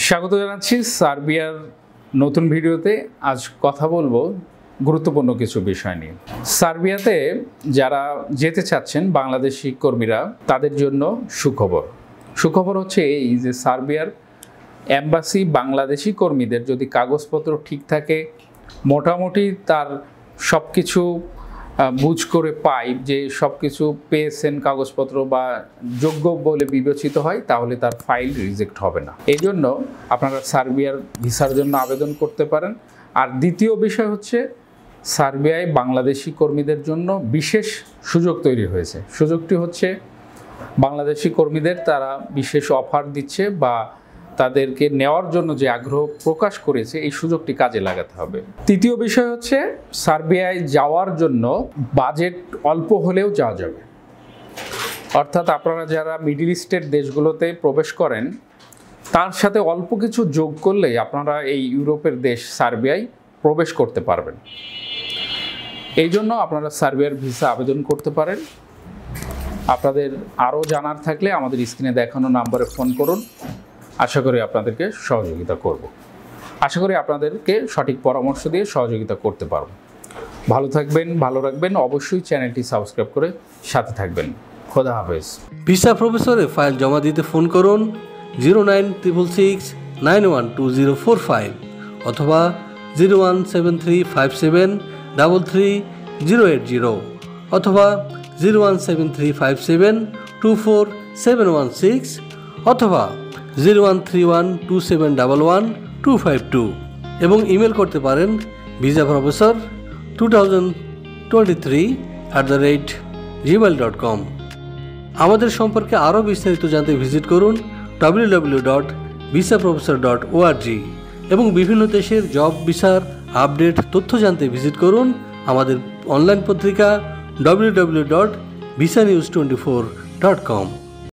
স্বাগত জানাচ্ছি সার্বিয়ার নতুন ভিডিওতে। আজ কথা বলবো গুরুত্বপূর্ণ কিছু বিষয় নিয়ে। সার্বিয়াতে যারা যেতে চাচ্ছেন বাংলাদেশি কর্মীরা, তাদের জন্য সুখবর হচ্ছে এই যে সার্বিয়ার এম্বাসি বাংলাদেশি কর্মীদের যদি কাগজপত্র ঠিক থাকে, মোটামুটি তার সব কিছু বুঝ করে পাই যে সব কিছু পেয়েছেন কাগজপত্র বা যোগ্য বলে বিবেচিত হয়, তাহলে তার ফাইল রিজেক্ট হবে না। এই জন্য আপনারা সার্বিয়ার ভিসার জন্য আবেদন করতে পারেন। আর দ্বিতীয় বিষয় হচ্ছে সার্বিয়ায় বাংলাদেশি কর্মীদের জন্য বিশেষ সুযোগ তৈরি হয়েছে। সুযোগটি হচ্ছে বাংলাদেশি কর্মীদের তারা বিশেষ অফার দিচ্ছে বা তাদেরকে নেওয়ার জন্য যে আগ্রহ প্রকাশ করেছে, এই সুযোগটি কাজে লাগাতে হবে। তৃতীয় বিষয় হচ্ছে সার্বিয়ায় যাওয়ার জন্য বাজেট অল্প হলেও যাওয়া যাবে। অর্থাৎ আপনারা যারা মিডল ইস্টের দেশগুলোতে প্রবেশ করেন, তার সাথে অল্প কিছু যোগ করলেই আপনারা এই ইউরোপের দেশ সার্বিয়ায় প্রবেশ করতে পারবেন। এই জন্য আপনারা সার্বিয়ার ভিসা আবেদন করতে পারেন। আপনাদের আরও জানার থাকলে আমাদের স্ক্রিনে দেখানো নাম্বারে ফোন করুন। আশা করি আপনাদেরকে সহযোগিতা করব। আশা করি আপনাদেরকে সঠিক পরামর্শ দিয়ে সহযোগিতা করতে পারব। ভালো থাকবেন, ভালো রাখবেন। অবশ্যই চ্যানেলটি সাবস্ক্রাইব করে সাথে থাকবেন। খোদা হাফেজ। ভিসা প্রফেসরে ফাইল জমা দিতে ফোন করুন 09666912045 অথবা 01735733080 অথবা 01735724716 অথবা 013127112252 এবং ইমেল করতে পারেন visaprofessor2023@gmail.com। আমাদের সম্পর্কে আরও বিস্তারিত জানতে ভিজিট করুন www.visaprofessor.org এবং বিভিন্ন দেশের জব ভিসার আপডেট তথ্য জানতে ভিজিট করুন আমাদের অনলাইন পত্রিকা www.visanews24.com।